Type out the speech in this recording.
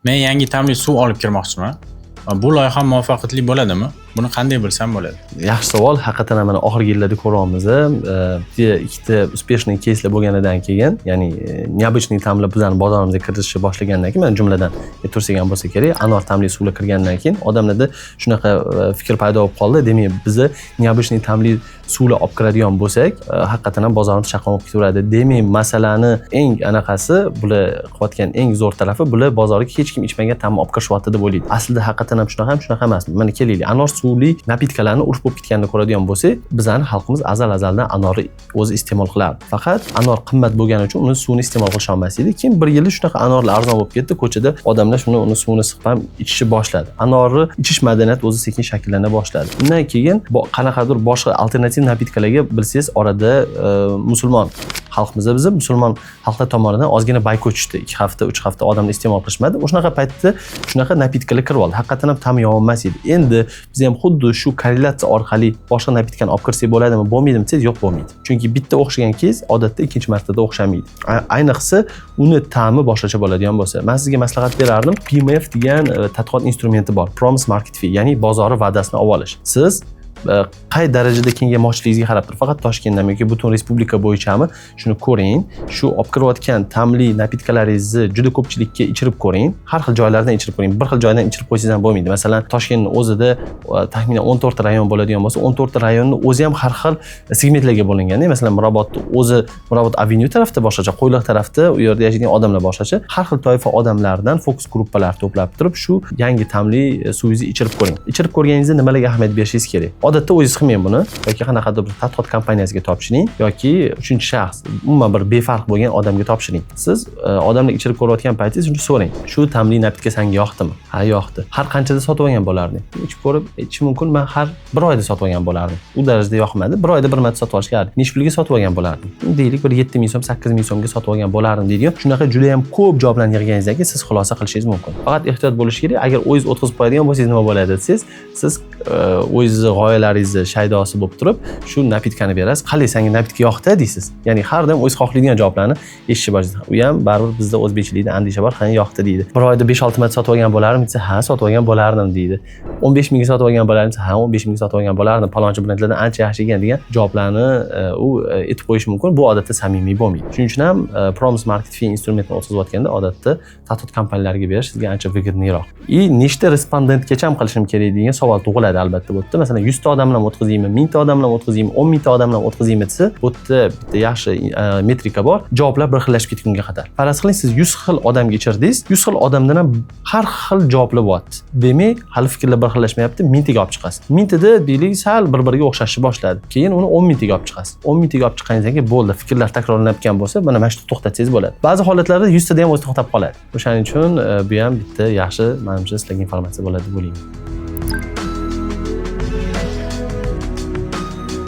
Men yangi ta'mli suv olib kirmoqchiman. Bu loyiha muvaffaqiyatli bo'ladimi? Buni qanday bilsam bo'ladi? Yaxshi savol. Haqiqatan mana oxirgi yillarda ko'ryapmiz. Ikkita успешный keyslar bo'lganidan keyin, ya'ni необычный ta'mlar bizning bozorimizga kirishni boshlagandan keyin, mana jumladan tursak ham bo'lsa kerak, anor ta'mli suvlar kirgandan keyin odamlarda shunaqa fikr paydo bo'lib qoldi. Demak, bizni необычный ta'mli suvlar olib kiradigan bo'lsak, haqiqatan ham bozorimiz chaqnab ketaveradi. Demak, masalani eng anaqasi, bular qilayotgan eng zo'r tarafi, bular bozorga hech kim ichmagan ta'mni olib kirishyapti deb o'ylaydi. Aslida haqiqatan ham shunaqa emasmi? Mana kelaylik. Anor suvli napitkalarni urf bo'lib ketganini ko'radigan bo'lsak, bizning xalqimiz azaldan anorni o'zi iste'mol qilardi. Faqat anor qimmat bo'lgani uchun uni suvini iste'mol qilish olmas edi. Keyin bir yil shunaqa anorlar arzon bo'lib ketdi, ko'chada odamlar uni suvini siqib ham ichishni boshladi. Anorni ichish madaniyati o'zi sekin shakllana boshladi. Undan keyin qanaqadir boshqa alternativ napitkalarga bilsangiz, orada musulmon xalqimizda, biz musulmon xalqlar tomonidan ozgina bay ko'chishdi. 2 hafta, 3 hafta odamlar iste'mol qilishmadi. O'shunaqa paytda shunaqa napitkalar kirib oldi. Haqiqatan ham ta'mi yoqmas edi. Endi biz ham xuddi shu korrelyatsiya orqali boshqa napitkani olib kirsak bo'ladimi, bo'lmaydimi desangiz, yo'q, bo'lmaydi. Chunki bitta o'xshagan keys odatda ikkinchi martada o'xshamaydi. Ayniqsa uni ta'mi boshqacha bo'ladigan bo'lsa. Men sizga maslahat berardim. PMF degan tadqiqot instrumenti bor. Promise Market Fee, ya'ni bozori va'dasini olib olish. Siz qay darajada kengamoqchiligingizga qarab turib, faqat Toshkentdami yoki butun respublika bo'yichami, shuni ko'ring. Shu olib kirayotgan ta'mli napitkalaringizni juda ko'pchilikka ichirib ko'ring. Har xil joylardan ichirib ko'ring. Bir xil joydan ichirib qo'ysangiz ham bo'lmaydi. Masalan, Toshkentning o'zida taxminan 14 ta rayon bo'ladigan bo'lsa, 14 ta rayonning o'zi ham har xil segmentlarga bo'lingan. Masalan, Mirobod Avenue tarafda boshqacha, Qo'yliq tarafda u yerda yashaydigan odamlar boshqacha. Har xil toifa odamlardan fokus gruppalar to'plab turib, shu yangi ta'mli suvingizni ichirib ko'ring. Ichirib ko'rganingizda nimalarga ahamiyat berishingiz kerak? Odatda o'zingiz qilmang buni yoki qanaqadir bir tadqiqot kompaniyasiga topshiring yoki uchinchi shaxs, umuman bir befarq bo'lgan odamga topshiring. Siz odamlar ichirib ko'rayotgan paytingiz shuni so'rang. Shu ta'mli napitka senga yoqdimi? Ha, yoqdi. Har qanchada sotib olgan bo'larding? Ichib ko'rib, aytish mumkin, men har 1 oyda sotib olgan bo'lardim. U darajada yoqmadi. 1 oyda bir marta sotib olishga, necha pulga sotib olgan bo'lardim? Deylik, bir 7 ming so'm, 8 ming so'mga sotib olgan bo'lardim deydigan. Shunaqa juda ham ko'p javoblarni yig'ganingizdan keyin siz xulosa qilishingiz mumkin. Faqat ehtiyot bo'lish kerak. Agar o'zingiz o'tkazib qo'yadigan bo'lsangiz nima bo'ladi desangiz, siz o'zingizni g'oyalaringizni shaydosi bo'lib turib, shu napitkani berasiz. Qalay, senga napitka yoqdi deysiz. Ya'ni har doim o'zingiz xohlaydigan javoblarni eshitishga boshlasangiz. U ham baribir bizda o'zbekchilikda andisha bor, qani yoqdi deydi. 1 oyda 5-6 marta sotib olgan bo'lardim desa, ha, sotib olgan bo'lardim deydi. 15 mingga sotib olgan bo'lardim desa, ha, 15 mingga sotib olgan bo'lardim. Palonchi brendlardan ancha yaxshi ekan degan javoblarni u aytib qo'yish mumkin. Bu odatda samimiy bo'lmaydi. Shuning uchun ham Promise Market Fee instrumentini o'tkazayotganda odatda tadqiqot kompaniyalariga berish sizga ancha выгодныйroq. Nechta respondentgacha ham qilishim kerak degan savol tug'iladi albatta bu yerda. Masalan, 100 ta odam bilan o'tkazaymi, 1000 ta odam bilan o'tkazaymi, 10 ming ta odam bilan o'tkazaymi desa, bu yerda bitta yaxshi metrika bor. Javoblar bir xillashib ketgunga qadar. Faraz qiling, siz 100 xil odamga ichirdingiz, 100 xil odamdan ham har xil javoblar bo'lyapti. Demak, hali fikrlar bir xillashmayapti, 1000 taga olib chiqasiz. 1000 tada deylik, sal bir-biriga o'xshashni boshladi. Keyin uni 10 ming taga olib chiqasiz. 10 ming taga olib chiqqaningizdan keyin bo'ldi, fikrlar takrorlanayotgan bo'lsa, mana shu to'xtatsangiz bo'ladi. Ba'zi holatlarda 100 tada ham o'zi to'xtab qoladi. O'shaning uchun bu ham bitta yaxshi, menimcha, sizlarga informatsiya bo'ladi deb o'ylayman.